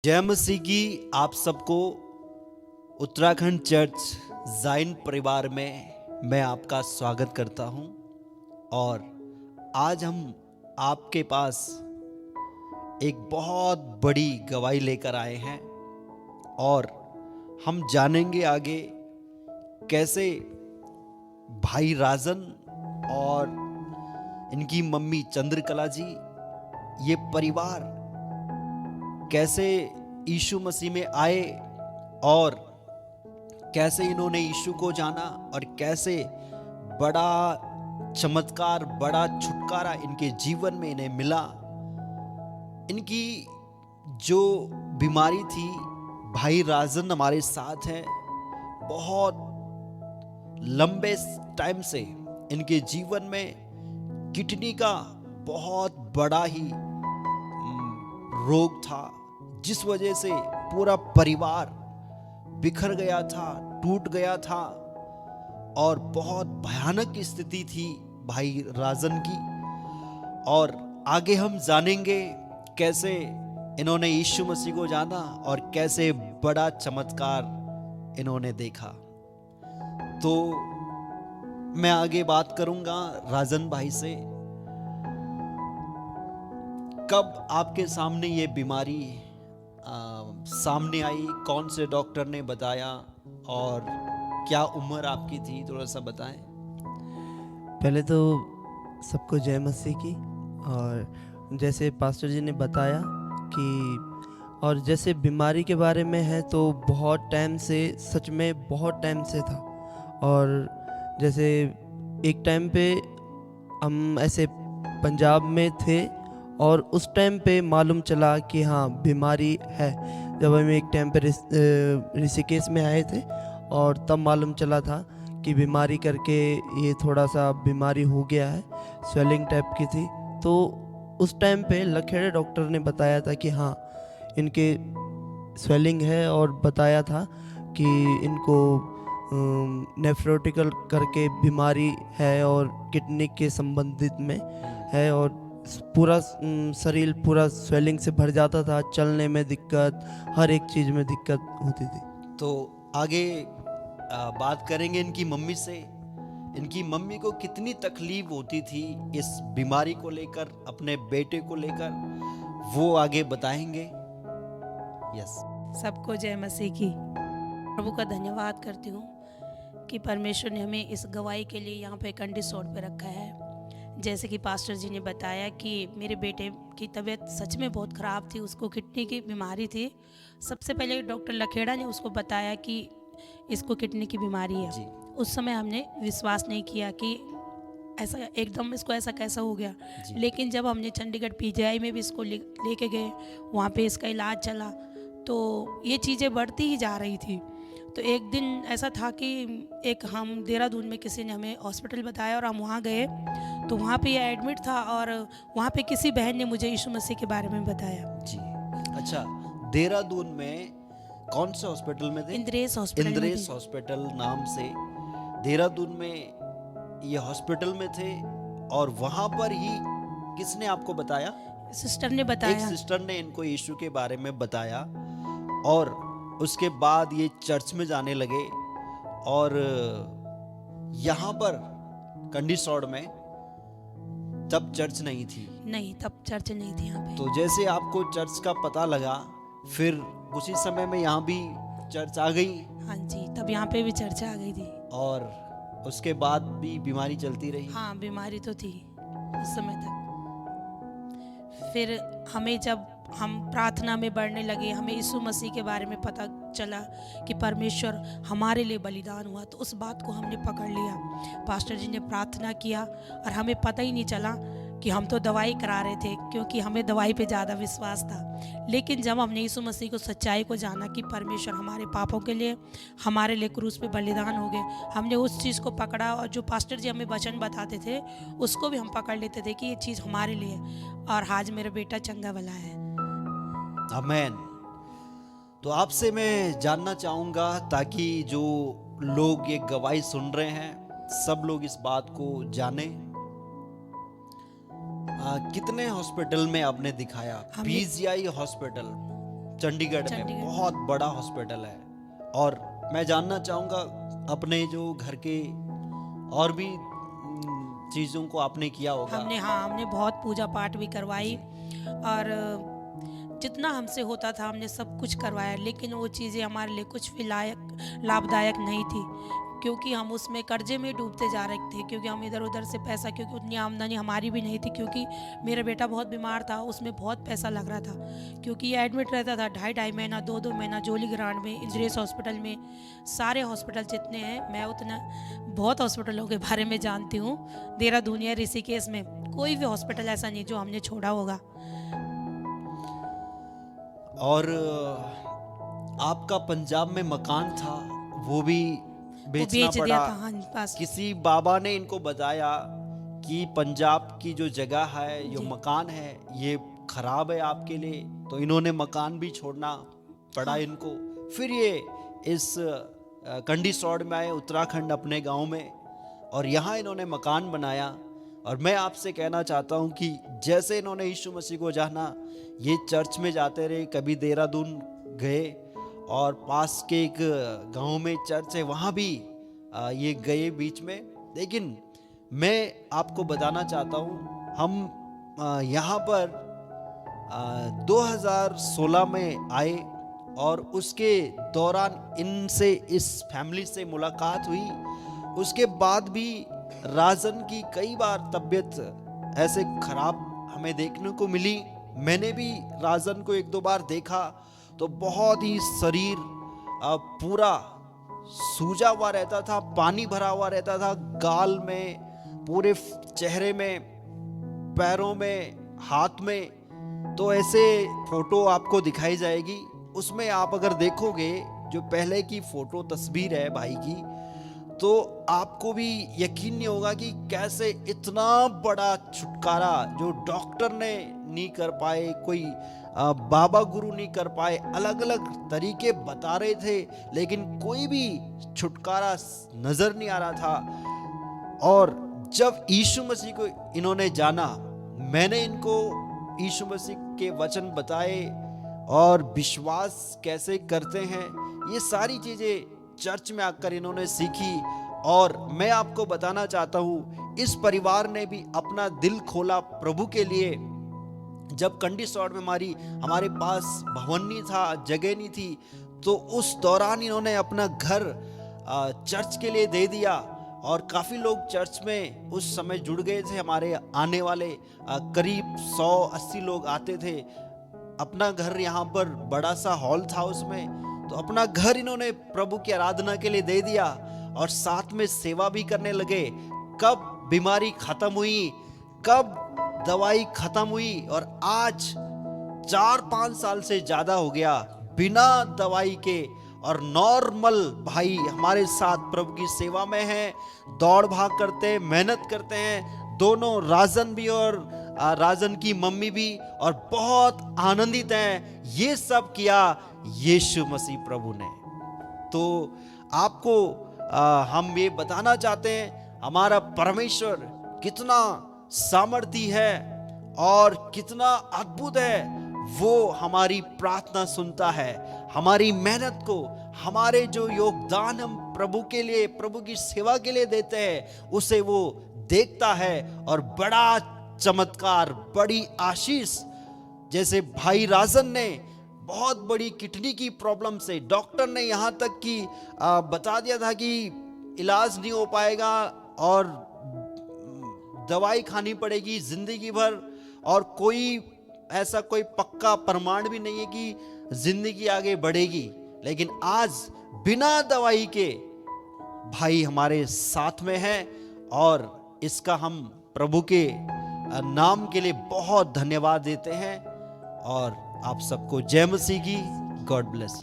जय मसीह की आप सबको उत्तराखंड चर्च जाइन परिवार में मैं आपका स्वागत करता हूं। और आज हम आपके पास एक बहुत बड़ी गवाही लेकर आए हैं और हम जानेंगे आगे कैसे भाई राजन और इनकी मम्मी चंद्रकला जी, ये परिवार कैसे यीशु मसीह में आए और कैसे इन्होंने यीशु को जाना और कैसे बड़ा चमत्कार, बड़ा छुटकारा इनके जीवन में इन्हें मिला। इनकी जो बीमारी थी, भाई राजन हमारे साथ हैं। बहुत लंबे टाइम से इनके जीवन में किडनी का बहुत बड़ा ही रोग था, जिस वजह से पूरा परिवार बिखर गया था, टूट गया था और बहुत भयानक स्थिति थी भाई राजन की। और आगे हम जानेंगे कैसे इन्होंने यीशु मसीह को जाना और कैसे बड़ा चमत्कार इन्होंने देखा। तो मैं आगे बात करूंगा राजन भाई से। कब आपके सामने ये बीमारी सामने आई, कौन से डॉक्टर ने बताया और क्या उम्र आपकी थी, थोड़ा सा बताएं। पहले तो सबको जय मसीह की। और जैसे पास्टर जी ने बताया कि और जैसे बीमारी के बारे में है तो बहुत टाइम से, सच में बहुत टाइम से था। और जैसे एक टाइम पे हम ऐसे पंजाब में थे और उस टाइम पे मालूम चला कि हाँ बीमारी है। जब हम एक टाइम पे ऋषिकेश में आए थे और तब मालूम चला था कि बीमारी करके ये थोड़ा सा बीमारी हो गया है, स्वेलिंग टाइप की थी। तो उस टाइम पे लखेड़े डॉक्टर ने बताया था कि हाँ इनके स्वेलिंग है और बताया था कि इनको नेफ्रोटिकल करके बीमारी है और किडनी के संबंधित में है और पूरा शरीर पूरा स्वेलिंग से भर जाता था, चलने में दिक्कत, हर एक चीज़ में दिक्कत होती थी। तो आगे बात करेंगे इनकी मम्मी से। इनकी मम्मी को कितनी तकलीफ होती थी इस बीमारी को लेकर, अपने बेटे को लेकर, वो आगे बताएंगे। यस। सबको जय मसीह की। प्रभु का धन्यवाद करती हूँ कि परमेश्वर ने हमें इस गवाही के लिए यहाँ पे कंडीसोड पे रखा है। जैसे कि पास्टर जी ने बताया कि मेरे बेटे की तबीयत सच में बहुत ख़राब थी, उसको किडनी की बीमारी थी। सबसे पहले डॉक्टर लखेड़ा ने उसको बताया कि इसको किडनी की बीमारी है जी। उस समय हमने विश्वास नहीं किया कि ऐसा एकदम इसको ऐसा कैसा हो गया। लेकिन जब हमने चंडीगढ़ पीजीआई में भी इसको लेके गए, वहाँ पे इसका इलाज चला, तो ये चीज़ें बढ़ती ही जा रही थी। तो एक दिन ऐसा था कि एक हम देहरादून में किसी ने हमें हॉस्पिटल बताया और हम वहाँ गए, तो वहाँ पे ये एडमिट था और वहाँ पे किसी बहन ने मुझे यीशु मसीह के बारे में बताया। जी। अच्छा, देहरादून में कौन से हॉस्पिटल में थे? इंद्रेश हॉस्पिटल में इंद्रेश थे। हॉस्पिटल नाम से देहरादून में ये हॉस्पिटल में थे। और वहां पर ही किसने आपको बताया? सिस्टर ने एक बताया। सिस्टर ने इनको यीशु के बारे में बताया और उसके बाद ये चर्च में जाने लगे। और यहाँ पर कंडीसौड़ में तब चर्च नहीं थी। नहीं, तब चर्च नहीं थी यहाँ पे। तो जैसे आपको चर्च का पता लगा, फिर उसी समय में यहाँ भी चर्च आ गई। हाँ जी, तब यहाँ पे भी चर्च आ गई थी। और उसके बाद भी बीमारी चलती रही। हाँ, बीमारी तो थी उस समय तक। फिर हमें जब हम प्रार्थना में बढ़ने लगे, हमें यीशु मसीह के बारे में पता चला कि परमेश्वर हमारे लिए बलिदान हुआ, तो उस बात को हमने पकड़ लिया। पास्टर जी ने प्रार्थना किया और हमें पता ही नहीं चला कि हम तो दवाई करा रहे थे, क्योंकि हमें दवाई पे ज़्यादा विश्वास था। लेकिन जब हमने यीशु मसीह को, सच्चाई को जाना कि परमेश्वर हमारे पापों के लिए, हमारे लिए क्रूस पे बलिदान हो गए, हमने उस चीज़ को पकड़ा और जो पास्टर जी हमें वचन बताते थे उसको भी हम पकड़ लेते थे कि ये चीज़ हमारे लिए। और आज मेरा बेटा चंगा भला है। आमेन। तो आपसे मैं जानना चाहूँगा, ताकि जो लोग ये गवाही सुन रहे हैं सब लोग इस बात को जाने, कितने हॉस्पिटल में आपने दिखाया? हमने- पीजीआई हॉस्पिटल चंडीगढ़ में चंडीगढ़। बहुत बड़ा हॉस्पिटल है। और मैं जानना चाहूँगा अपने जो घर के और भी चीज़ों को आपने किया होगा। हमने बहुत पूजा पाठ भी करवाई और जितना हमसे होता था हमने सब कुछ करवाया, लेकिन वो चीज़ें हमारे लिए कुछ भी लाभदायक नहीं थी, क्योंकि हम उसमें कर्जे में डूबते जा रहे थे। क्योंकि हम इधर उधर से पैसा, क्योंकि उतनी आमदनी हमारी भी नहीं थी, क्योंकि मेरा बेटा बहुत बीमार था, उसमें बहुत पैसा लग रहा था, क्योंकि ये एडमिट रहता था 2.5 महीना 2 महीना जोली ग्रांड में, इंद्रेस हॉस्पिटल में, सारे हॉस्पिटल जितने हैं, मैं उतना बहुत हॉस्पिटलों के बारे में जानती हूँ। देहरादून या ऋषिकेश में कोई भी हॉस्पिटल ऐसा नहीं जो हमने छोड़ा होगा। और आपका पंजाब में मकान था, वो भी बेचना बेच पड़ा। दिया था। हाँ पास किसी बाबा ने इनको बताया कि पंजाब की जो जगह है, जो जी। मकान है, ये खराब है आपके लिए, तो इन्होंने मकान भी छोड़ना पड़ा हाँ। इनको। फिर ये इस कंडी सौड़ में आए, उत्तराखंड अपने गांव में, और यहाँ इन्होंने मकान बनाया। और मैं आपसे कहना चाहता हूँ कि जैसे इन्होंने यीशु मसीह को जाना, ये चर्च में जाते रहे, कभी देहरादून गए और पास के एक गांव में चर्च है, वहाँ भी ये गए बीच में। लेकिन मैं आपको बताना चाहता हूँ, हम यहाँ पर 2016 में आए और उसके दौरान इनसे, इस फैमिली से मुलाकात हुई। उसके बाद भी राजन की कई बार तबीयत ऐसे खराब हमें देखने को मिली। मैंने भी राजन को 1-2 बार देखा तो बहुत ही शरीर पूरा सूजा हुआ रहता था, पानी भरा हुआ रहता था, गाल में, पूरे चेहरे में, पैरों में, हाथ में। तो ऐसे फोटो आपको दिखाई जाएगी, उसमें आप अगर देखोगे जो पहले की फोटो तस्वीर है भाई की, तो आपको भी यकीन नहीं होगा कि कैसे इतना बड़ा छुटकारा जो डॉक्टर ने नहीं कर पाए, कोई बाबा गुरु नहीं कर पाए, अलग अलग तरीके बता रहे थे, लेकिन कोई भी छुटकारा नजर नहीं आ रहा था। और जब यीशु मसीह को इन्होंने जाना, मैंने इनको यीशु मसीह के वचन बताए और विश्वास कैसे करते हैं, ये सारी चीजें चर्च में आकर इन्होंने सीखी। और मैं आपको बताना चाहता हूँ, इस परिवार ने भी अपना दिल खोला प्रभु के लिए। जब कंडी सौड़ में हमारे पास भवन नहीं था, जगह नहीं थी, तो उस दौरान इन्होंने अपना घर चर्च के लिए दे दिया। और काफ़ी लोग चर्च में उस समय जुड़ गए थे। हमारे आने वाले करीब 180 लोग आते थे। अपना घर यहाँ पर बड़ा सा हॉल था उसमें, तो अपना घर इन्होंने प्रभु की आराधना के लिए दे दिया और साथ में सेवा भी करने लगे। कब बीमारी खत्म हुई, कब दवाई खत्म हुई, और आज 4-5 साल से ज्यादा हो गया बिना दवाई के, और नॉर्मल भाई हमारे साथ प्रभु की सेवा में हैं, दौड़ भाग करते हैं, मेहनत करते हैं, दोनों राजन भी और राजन की मम्मी भी, और बहुत आनंदित हैं। ये सब किया यीशु मसीह प्रभु ने। तो आपको हम ये बताना चाहते हैं, हमारा परमेश्वर कितना सामर्थी है और कितना अद्भुत है। वो हमारी प्रार्थना सुनता है, हमारी मेहनत को, हमारे जो योगदान हम प्रभु के लिए, प्रभु की सेवा के लिए देते हैं, उसे वो देखता है। और बड़ा चमत्कार, बड़ी आशीष, जैसे भाई राजन ने बहुत बड़ी किडनी की प्रॉब्लम से, डॉक्टर ने यहाँ तक कि बता दिया था कि इलाज नहीं हो पाएगा और दवाई खानी पड़ेगी जिंदगी भर, और कोई ऐसा कोई पक्का प्रमाण भी नहीं है कि जिंदगी आगे बढ़ेगी। लेकिन आज बिना दवाई के भाई हमारे साथ में है, और इसका हम प्रभु के नाम के लिए बहुत धन्यवाद देते हैं। और आप सबको जय मसीह की। God bless.